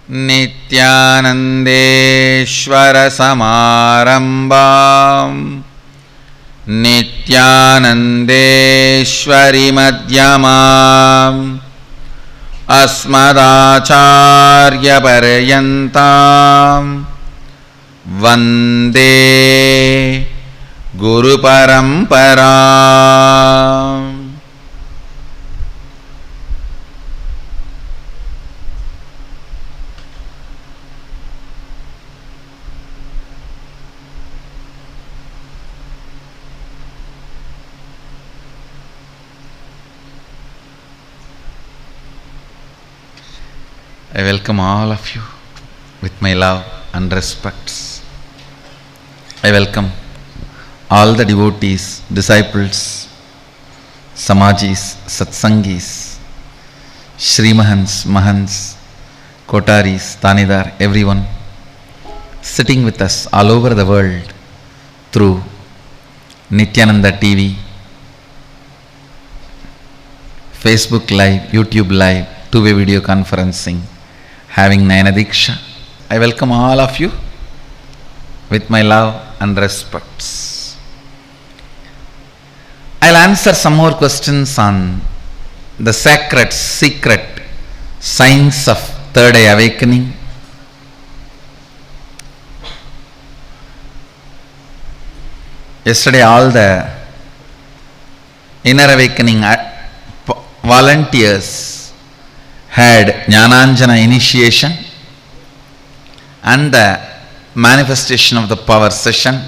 Nithyanandeshwara Samarambam Nithyanandeshwari Madhyamam Asmadacharya Paryantam Vande Guru Paramparam. I welcome all of you with my love and respects. I welcome all the devotees, disciples, samajis, satsangis, Shrimahans, Mahans, Kotaris, Tanidar, everyone sitting with us all over the world through Nithyananda TV, Facebook Live, YouTube Live, two-way video conferencing, having Nayana Diksha. I welcome all of you with my love and respects. I'll answer some more questions on the sacred, secret science of third eye awakening. Yesterday all the inner awakening volunteers had Jnananjana initiation and the manifestation of the power session.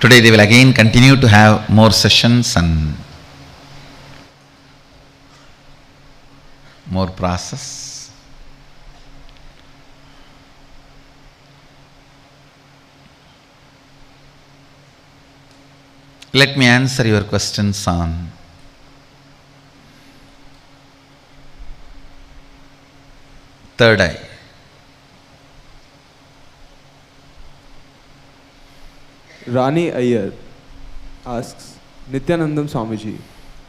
Today they will again continue to have more sessions and more process. Let me answer your questions on third eye. Rani Iyer asks, Nithyanandam Swamiji,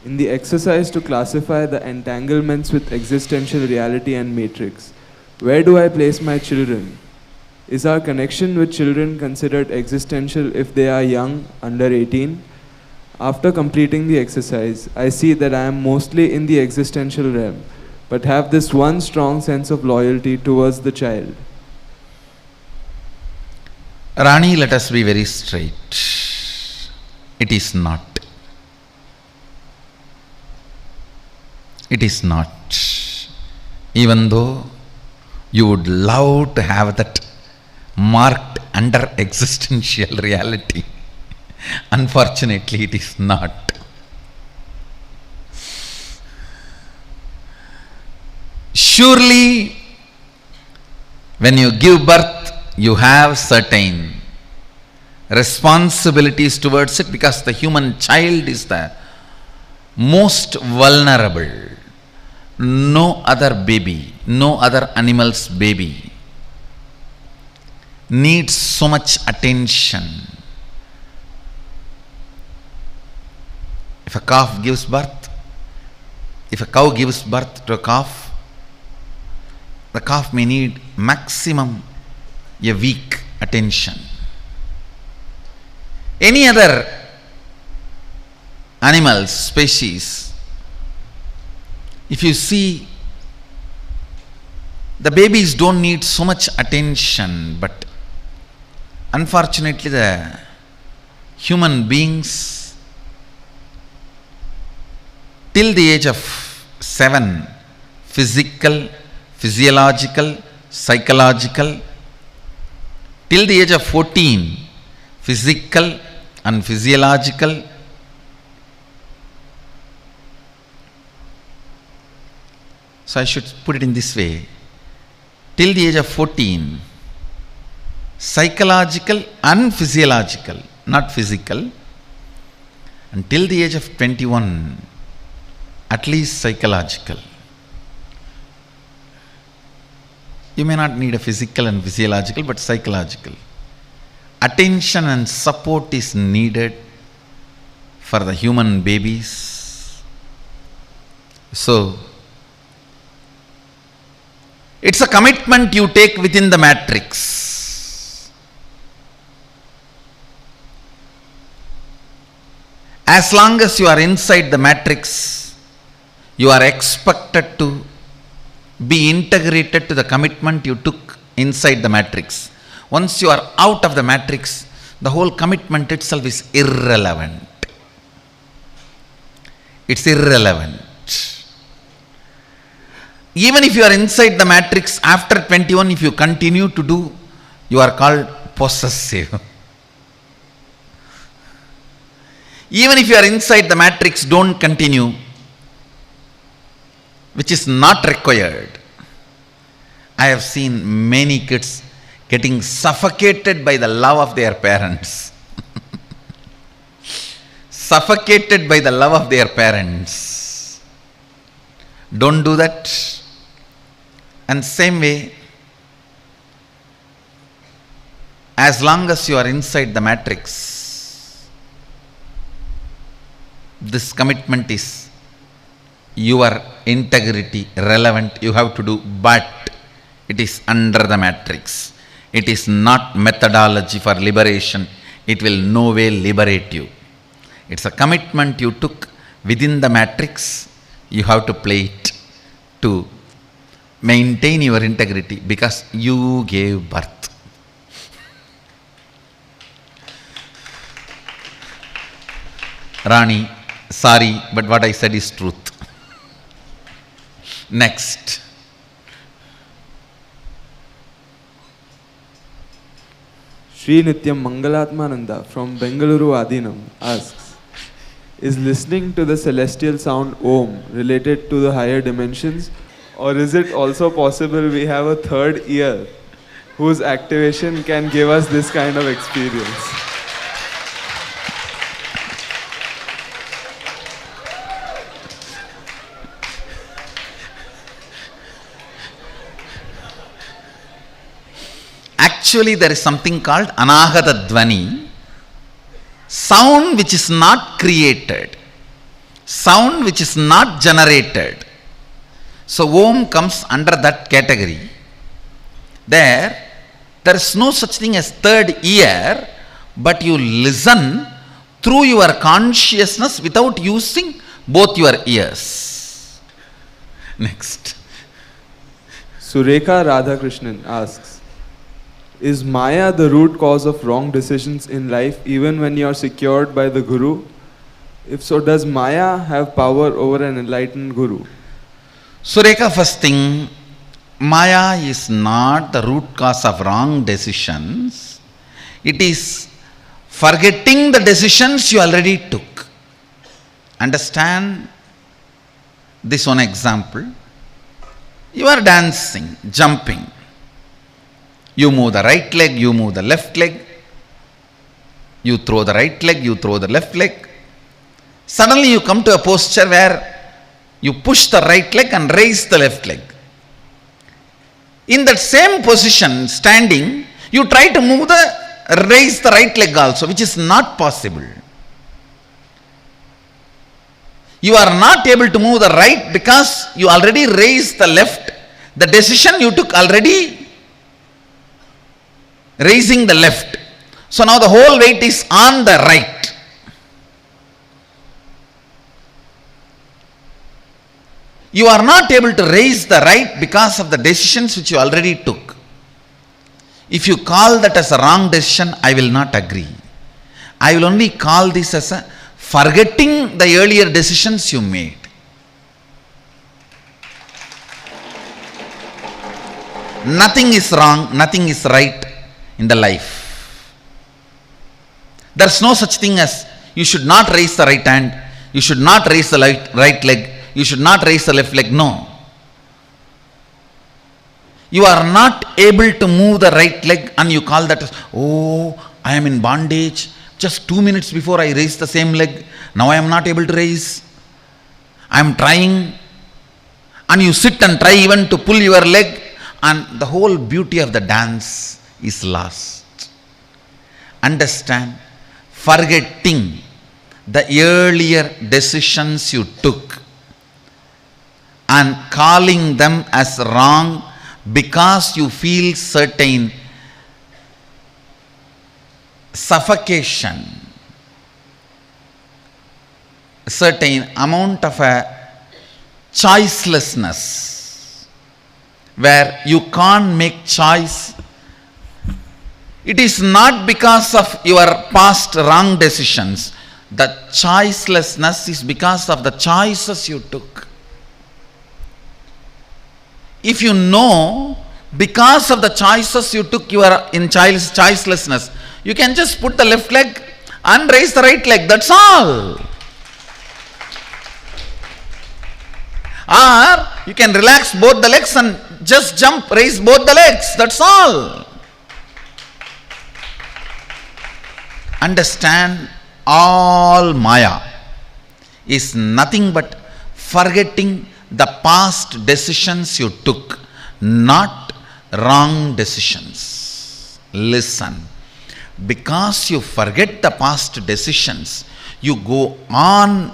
in the exercise to classify the entanglements with existential reality and matrix, where do I place my children? Is our connection with children considered existential if they are young, under 18? After completing the exercise, I see that I am mostly in the existential realm, but have this one strong sense of loyalty towards the child. Rani, let us be very straight. It is not. It is not. Even though you would love to have that marked under existential reality, unfortunately it is not. Surely when you give birth, you have certain responsibilities towards it, because the human child is the most vulnerable. No other baby, no other animal's baby needs so much attention. If a calf gives birth, if a cow gives birth to a calf, the calf may need maximum a week attention. Any other animals, species, if you see, the babies don't need so much attention, but unfortunately the human beings till the age of 7, physical, physiological, psychological, till the age of 14, physical and physiological, so I should put it in this way, till the age of 14, psychological and physiological, not physical, until the age of 21, at least psychological. You may not need a physical and physiological, but psychological. Attention and support is needed for the human babies. So, it's a commitment you take within the matrix. As long as you are inside the matrix, you are expected to be integrated to the commitment you took inside the matrix. Once you are out of the matrix, the whole commitment itself is irrelevant. It's irrelevant. Even if you are inside the matrix, after 21, if you continue to do, you are called possessive. Even if you are inside the matrix, don't continue, which is not required. I have seen many kids getting suffocated by the love of their parents. Suffocated by the love of their parents. Don't do that. And same way, as long as you are inside the matrix, this commitment is your integrity relevant, you have to do, but it is under the matrix. It is not methodology for liberation. It will no way liberate you. It's a commitment you took within the matrix. You have to play it to maintain your integrity because you gave birth. Rani, sorry, but what I said is truth. Next. Sri Nityam Mangalatmananda from Bengaluru Adinam asks, is listening to the celestial sound Om related to the higher dimensions, or is it also possible we have a third ear whose activation can give us this kind of experience? Actually, there is something called anahata dvani, sound which is not created, sound which is not generated. So Om comes under that category. There is no such thing as third ear, but you listen through your consciousness without using both your ears. Next. Sureka Radhakrishnan asks, is Maya the root cause of wrong decisions in life even when you are secured by the Guru? If so, does Maya have power over an enlightened Guru? Sureka, first thing, Maya is not the root cause of wrong decisions. It is forgetting the decisions you already took. Understand this one example. You are dancing, jumping. You move the right leg, you move the left leg. You throw the right leg, you throw the left leg. Suddenly you come to a posture where you push the right leg and raise the left leg. In that same position, standing, you try to raise the right leg also, which is not possible. You are not able to move the right because you already raised the left. The decision you took already raising the left. So now the whole weight is on the right. You are not able to raise the right because of the decisions which you already took. If you call that as a wrong decision, I will not agree. I will only call this as a forgetting the earlier decisions you made. Nothing is wrong, nothing is right in the life. There is no such thing as you should not raise the right hand, you should not raise the right leg, you should not raise the left leg. No. You are not able to move the right leg and you call that as, oh, I am in bondage. Just 2 minutes before I raised the same leg, now I am not able to raise. I am trying. And you sit and try even to pull your leg, and the whole beauty of the dance is lost. Understand, forgetting the earlier decisions you took and calling them as wrong because you feel certain suffocation, certain amount of a choicelessness where you can't make choice. It is not because of your past wrong decisions. The choicelessness is because of the choices you took. If you know because of the choices you took you are in choicelessness, you can just put the left leg and raise the right leg, that's all. Or you can relax both the legs and just jump, raise both the legs, that's all. Understand, all Maya is nothing but forgetting the past decisions you took, not wrong decisions. Listen, because you forget the past decisions, you go on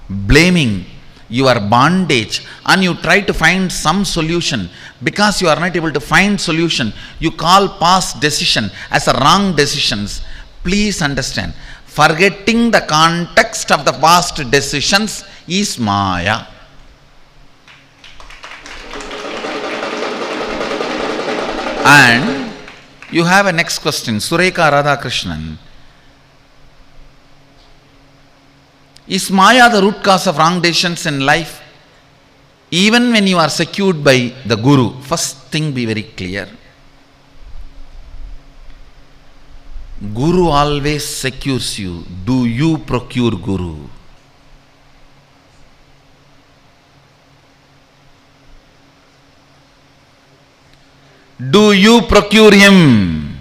blaming your bondage and you try to find some solution. Because you are not able to find solution, you call past decision as a wrong decisions. Please understand, forgetting the context of the past decisions is Maya. And you have a next question, Sureka Radhakrishnan. Is Maya the root cause of wrong decisions in life? Even when you are secured by the Guru, first thing be very clear. Guru always secures you. Do you procure Guru? Do you procure him?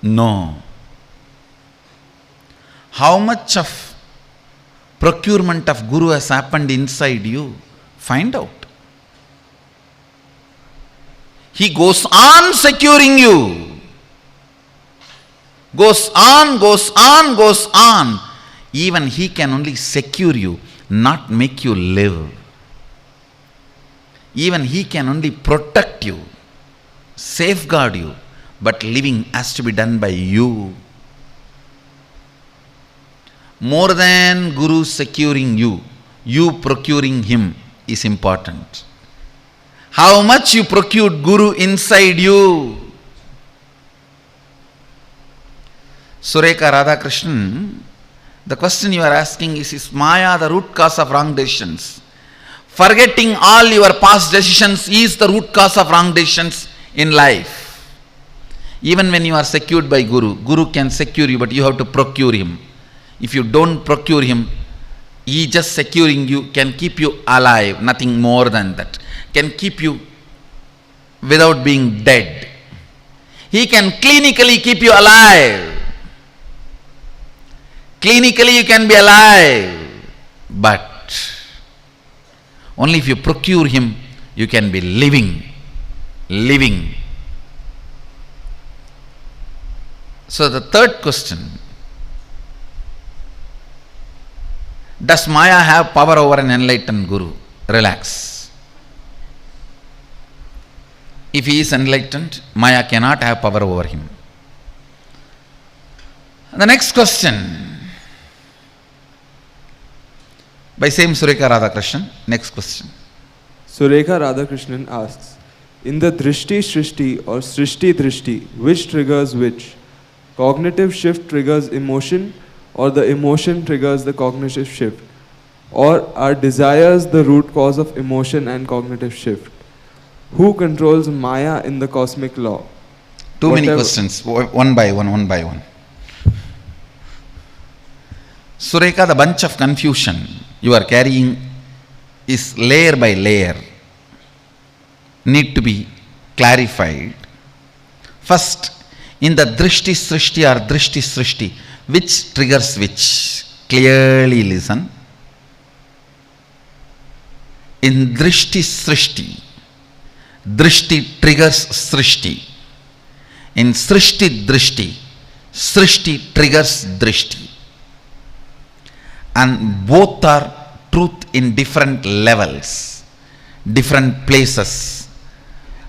No. How much of procurement of Guru has happened inside you? Find out. He goes on securing you. Goes on, goes on, goes on. Even he can only secure you, not make you live. Even he can only protect you, safeguard you, but living has to be done by you. More than Guru securing you, you procuring him is important. How much you procured Guru inside you? Sureka Radhakrishnan, the question you are asking is Maya the root cause of wrong decisions? Forgetting all your past decisions is the root cause of wrong decisions in life. Even when you are secured by Guru, Guru can secure you, but you have to procure him. If you don't procure him, he just securing you can keep you alive, nothing more than that. Can keep you without being dead. He can clinically keep you alive. Clinically you can be alive, but only if you procure him, you can be living. Living. So the third question, does Maya have power over an enlightened Guru? Relax. If he is enlightened, Maya cannot have power over him. The next question, by same Sureka Radhakrishnan, next question. Sureka Radhakrishnan asks, in the Drishti Srishti or Srishti Drishti, which triggers which? Cognitive shift triggers emotion, or the emotion triggers the cognitive shift? Or are desires the root cause of emotion and cognitive shift? Who controls Maya in the cosmic law? Too many questions, one by one. Sureka, the bunch of confusion you are carrying is layer by layer, need to be clarified. First, in the Drishti Srishti or Drishti Srishti, which triggers which? Clearly listen. In Drishti Srishti, Drishti triggers Srishti. In Srishti Drishti, Srishti triggers Drishti. and both are truth in different levels, different places.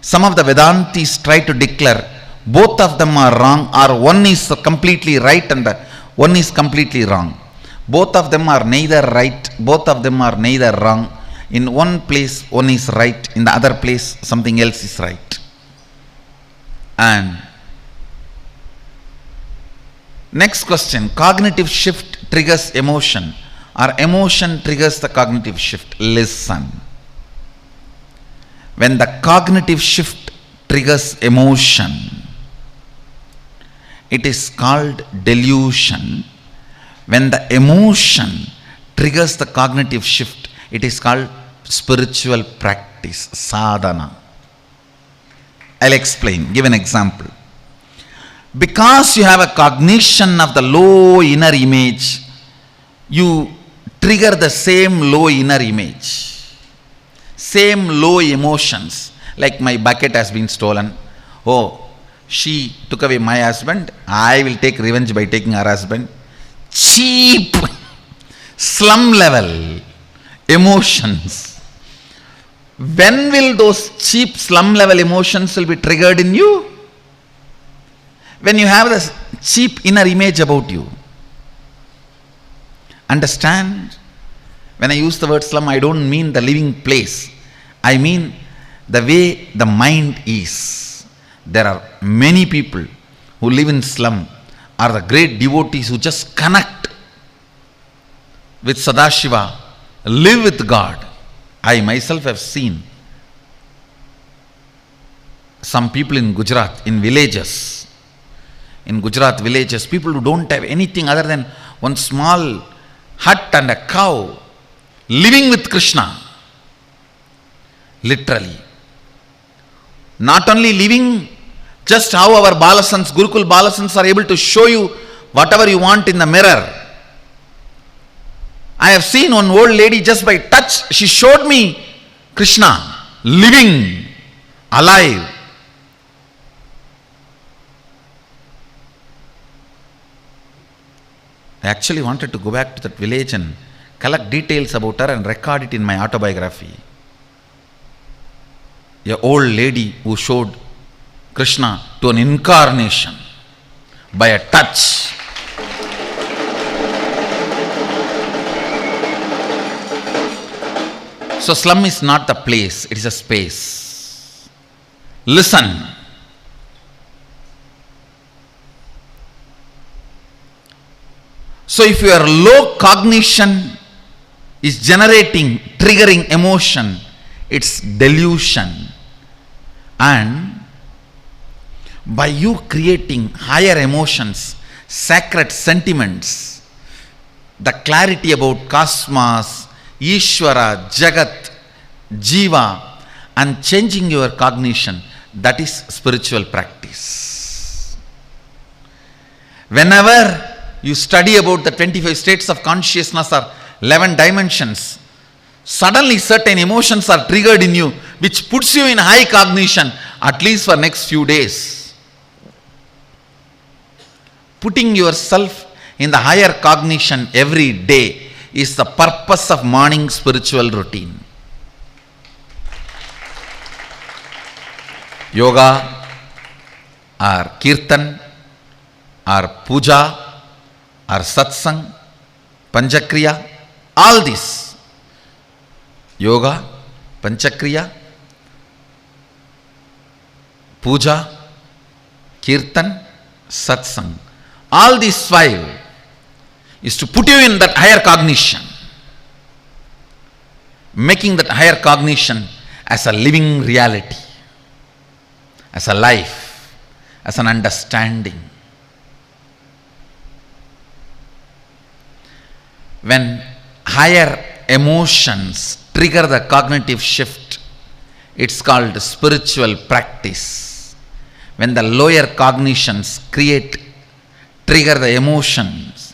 Some of the Vedantis try to declare both of them are wrong, or one is completely right and one is completely wrong. Both of them are neither right, both of them are neither wrong. In one place one is right, in the other place something else is right. And next question, cognitive shift triggers emotion or emotion triggers the cognitive shift? Listen. When the cognitive shift triggers emotion, it is called delusion. When the emotion triggers the cognitive shift, it is called spiritual practice, sadhana. I'll explain, give an example. Because you have a cognition of the low inner image, you trigger the same low inner image, same low emotions. Like my bucket has been stolen. Oh, she took away my husband, I will take revenge by taking her husband. Cheap, slum level emotions. When will those cheap slum level emotions will be triggered in you? When you have this cheap inner image about you. Understand? When I use the word slum, I don't mean the living place. I mean the way the mind is. There are many people who live in slum, are the great devotees who just connect with Sadashiva, live with God. I myself have seen some people in Gujarat, in villages. In Gujarat villages, people who don't have anything other than one small hut and a cow, living with Krishna. Literally. Not only living, just how our Balasans, Gurukul Balasans are able to show you whatever you want in the mirror. I have seen one old lady, just by touch, she showed me Krishna, living, alive. I actually wanted to go back to that village and collect details about her and record it in my autobiography. A old lady who showed Krishna to an incarnation by a touch. So slum is not the place, it is a space. Listen. So if your low cognition is generating, triggering emotion, it's delusion. And by you creating higher emotions, sacred sentiments, the clarity about cosmos, Ishvara, Jagat, Jiva, and changing your cognition, that is spiritual practice. Whenever you study about the 25 states of consciousness or 11 dimensions, suddenly certain emotions are triggered in you, which puts you in high cognition, at least for next few days. Putting yourself in the higher cognition every day is the purpose of morning spiritual routine. Yoga or kirtan or puja or satsang, panchakriya, all this. Yoga, panchakriya, puja, kirtan, satsang. All these five is to put you in that higher cognition, making that higher cognition as a living reality, as a life, as an understanding. When higher emotions trigger the cognitive shift, it's called spiritual practice. When the lower cognitions trigger the emotions,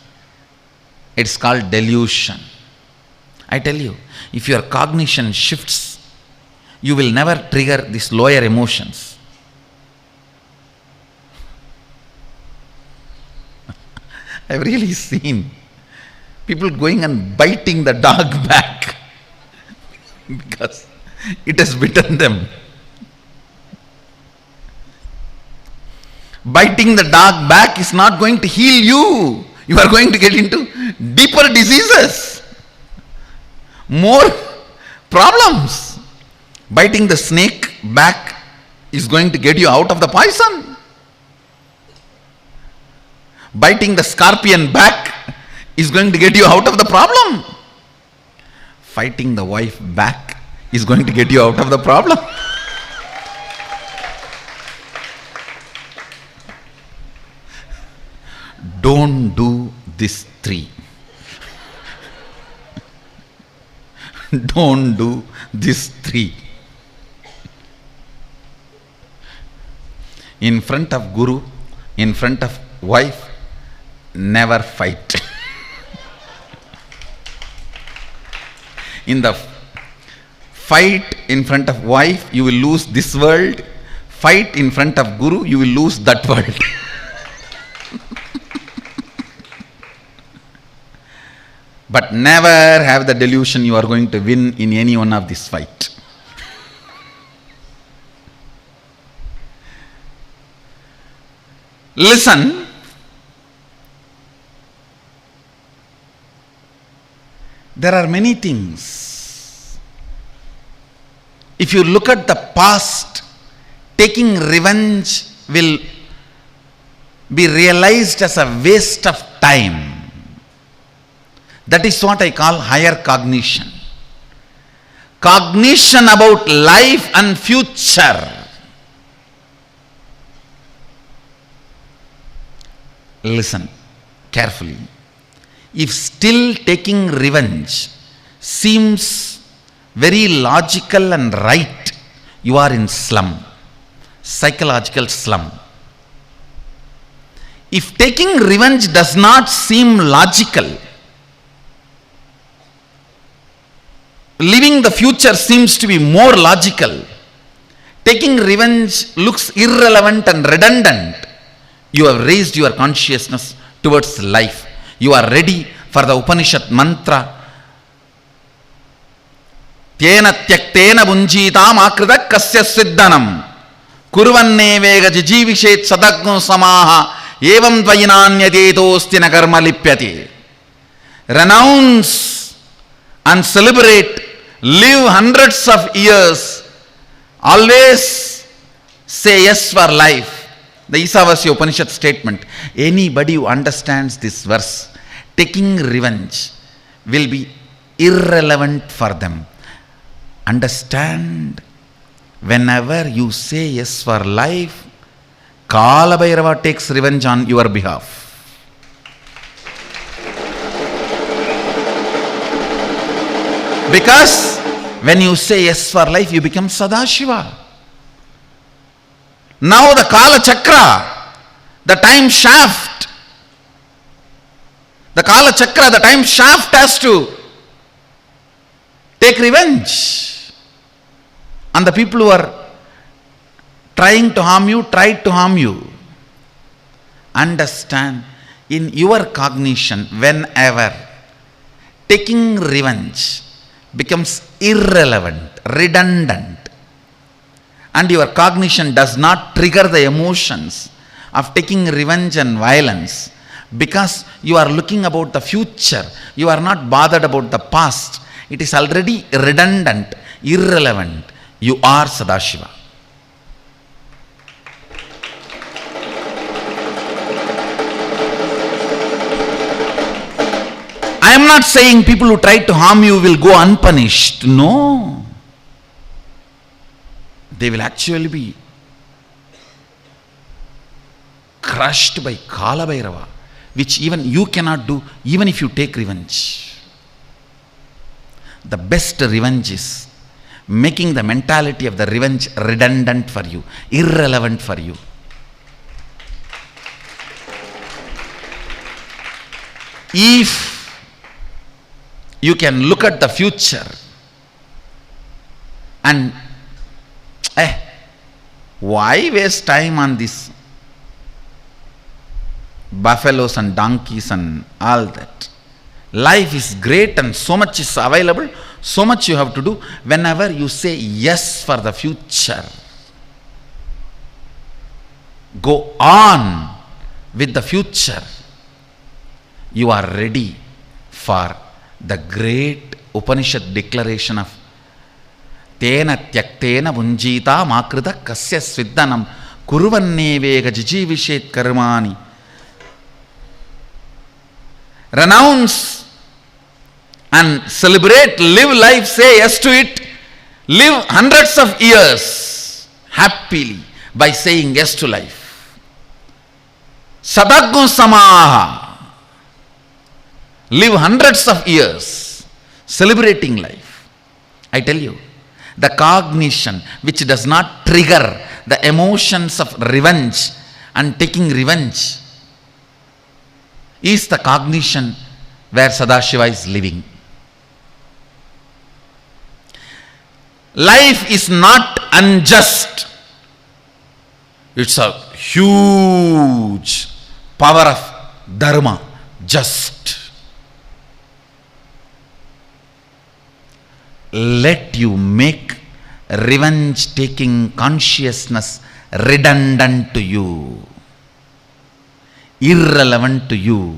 it's called delusion. I tell you, if your cognition shifts, you will never trigger these lower emotions. I've really seen People going and biting the dog back because it has bitten them. Biting the dog back is not going to heal you. You are going to get into deeper diseases, more problems. Biting the snake back is going to get you out of the poison. Biting the scorpion back is going to get you out of the problem. Fighting the wife back is going to get you out of the problem. Don't do these three. Don't do these three. In front of Guru, in front of wife, never fight. In the fight in front of wife, you will lose this world. Fight in front of Guru, you will lose that world. But never have the delusion you are going to win in any one of this fight. Listen. There are many things. If you look at the past, taking revenge will be realized as a waste of time. That is what I call higher cognition. Cognition about life and future. Listen carefully. If still taking revenge seems very logical and right, you are in slum, psychological slum. If taking revenge does not seem logical, living the future seems to be more logical, taking revenge looks irrelevant and redundant, you have raised your consciousness towards life. You are ready for the Upanishad mantra. Tyena tyaktena bunjitam akrita kasya siddhanam kurvanne vega jijivishet sadagno samaha evam dvainanyadetosti nakarma lipyate. Renounce and celebrate, live hundreds of years, always say yes for life. The Isavasya Upanishad statement. Anybody who understands this verse, taking revenge will be irrelevant for them. Understand, whenever you say yes for life, Kala Bhairava takes revenge on your behalf. Because when you say yes for life, you become Sadashiva. Now the Kala Chakra, the time shaft, the Kala Chakra, the time shaft has to take revenge on the people who are trying to harm you, tried to harm you. Understand, in your cognition, whenever taking revenge becomes irrelevant, redundant, and your cognition does not trigger the emotions of taking revenge and violence, because you are looking about the future, you are not bothered about the past, it is already redundant, irrelevant, you are Sadashiva. I am not saying people who try to harm you will go unpunished. No. They will actually be crushed by Kala Bhairava, which even you cannot do, even if you take revenge. The best revenge is making the mentality of the revenge redundant for you, irrelevant for you. If you can look at the future and why waste time on this buffaloes and donkeys and all that? Life is great and so much is available, so much you have to do. Whenever you say yes for the future, go on with the future, you are ready for the great Upanishad declaration of Tena tyaktena bunjita makrita kasya sviddanam kurvannevega jijivishet karmani. Renounce and celebrate, live life, say yes to it, live hundreds of years happily by saying yes to life. Sadaggo samaha, live hundreds of years celebrating life. I tell you, the cognition which does not trigger the emotions of revenge and taking revenge is the cognition where Sadashiva is living. Life is not unjust. It's a huge power of dharma, just. Let you make revenge taking consciousness redundant to you, irrelevant to you,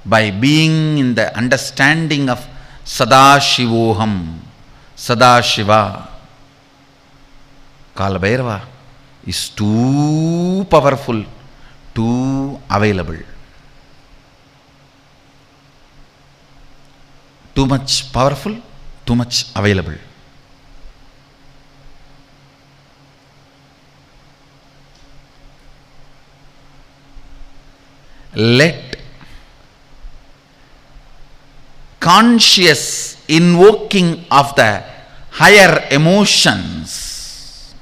by being in the understanding of Sadashivoham, Sadashiva. Kalabhairava is too powerful, too available. Too much powerful, too much available. Let conscious invoking of the higher emotions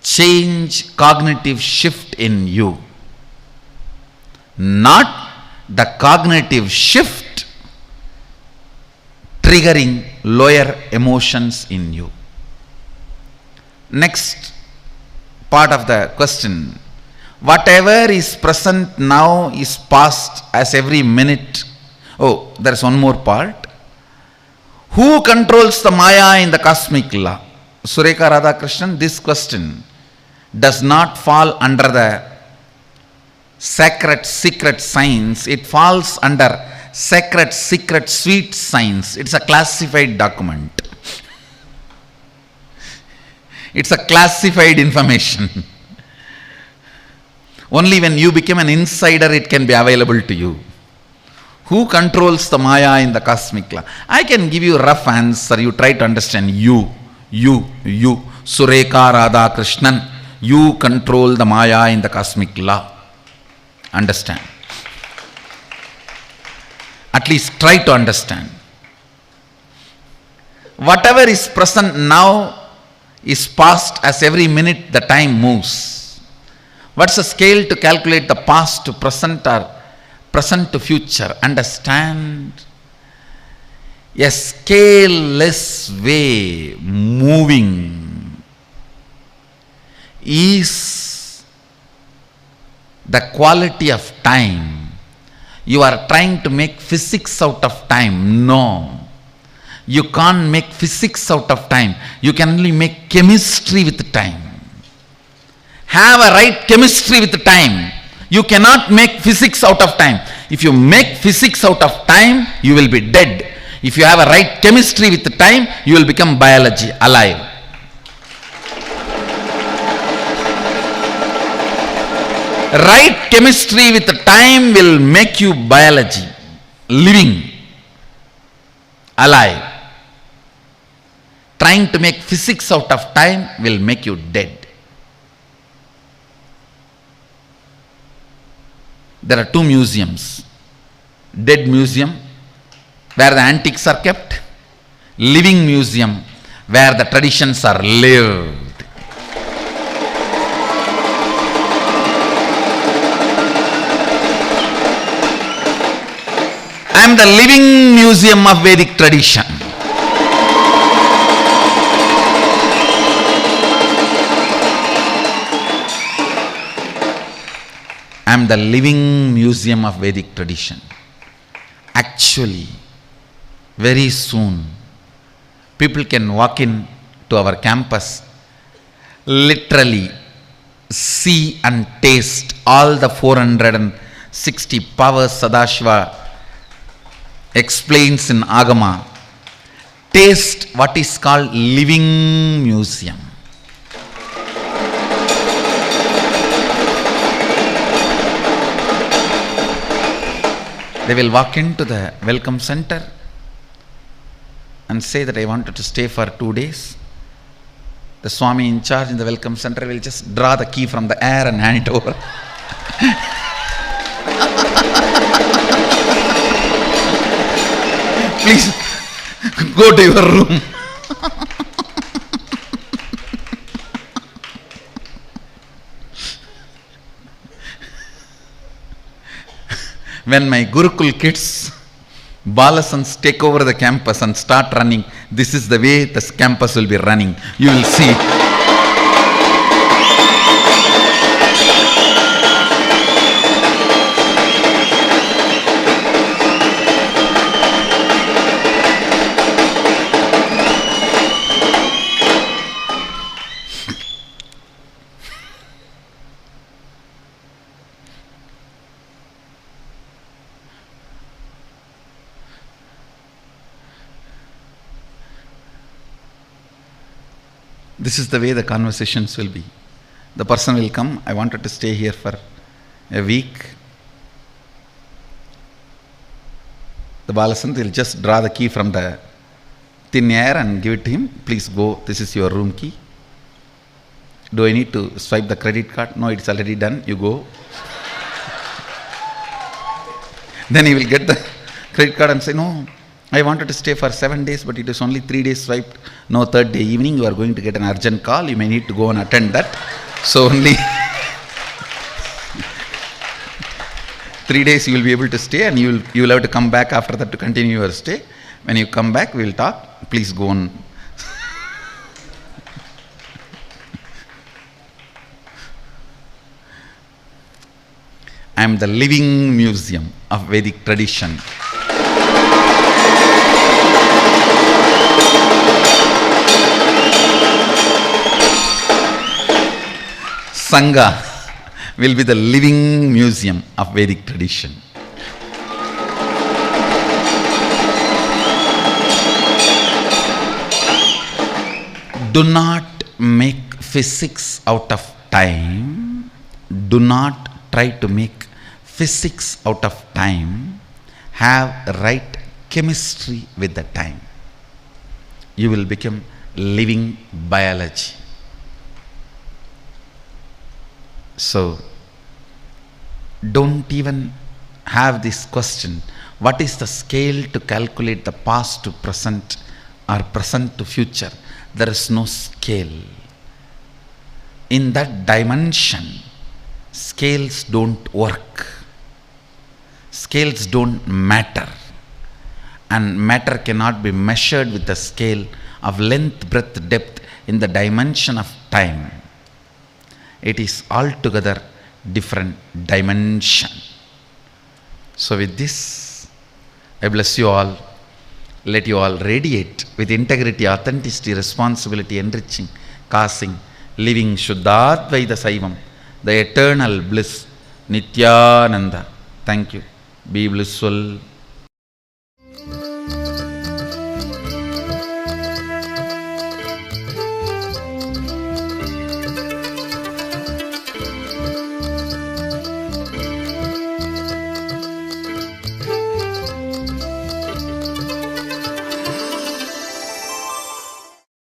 change cognitive shift in you, not the cognitive shift triggering lower emotions in you. Next part of the question: whatever is present now is past as every minute. Oh, there is one more part. Who controls the Maya in the cosmic law? Sureka Radhakrishnan, this question does not fall under the sacred secret science. It falls under sacred secret sweet science. It's a classified document. It's a classified information. Only when you become an insider it can be available to you. Who controls the Maya in the cosmic law? I can give you a rough answer. You try to understand. You. Sureka Radhakrishnan. You control the Maya in the cosmic law. Understand. At least try to understand. Whatever is present now is past as every minute the time moves. What's the scale to calculate the past to present or present to future? Understand. A scaleless way moving is the quality of time. You are trying to make physics out of time. No. You can't make physics out of time. You can only make chemistry with time. Have a right chemistry with time. You cannot make physics out of time. If you make physics out of time, you will be dead. If you have a right chemistry with time, you will become biology, alive. Right chemistry with time will make you biology, living, alive. Trying to make physics out of time will make you dead. There are two museums. Dead museum, where the antiques are kept. Living museum, where the traditions are lived. I am the living museum of Vedic tradition. I am the living museum of Vedic tradition. Actually, very soon, people can walk in to our campus, literally see and taste all the 460 powers Sadashiva explains in Agama. Taste what is called living museum. They will walk into the welcome center and say that I wanted to stay for 2 days. The Swami in charge in the welcome center will just draw the key from the air and hand it over. Please go to your room. When my Gurukul kids, Balasans, take over the campus and start running, this is the way this campus will be running. You will see. This is the way the conversations will be. The person will come, I wanted to stay here for a week. The Balasant will just draw the key from the thin air and give it to him. Please go, this is your room key. Do I need to swipe the credit card? No, it's already done, you go. Then he will get the credit card and say, no, I wanted to stay for 7 days, but it is only 3 days swiped. No, third day evening, you are going to get an urgent call. You may need to go and attend that. So only 3 days you will be able to stay, and you will have to come back after that to continue your stay. When you come back, we will talk. Please go on. I am the living museum of Vedic tradition. Sangha will be the living museum of Vedic tradition. Do not make physics out of time. Do not try to make physics out of time. Have right chemistry with the time. You will become living biology. So, don't even have this question, what is the scale to calculate the past to present or present to future? There is no scale. In that dimension, scales don't work. Scales don't matter. And matter cannot be measured with the scale of length, breadth, depth in the dimension of time. It is altogether different dimension. So with this, I bless you all. Let you all radiate with integrity, authenticity, responsibility, enriching, causing, living Shuddhadvaita Saivam, the eternal bliss, Nithyananda. Thank you. Be blissful.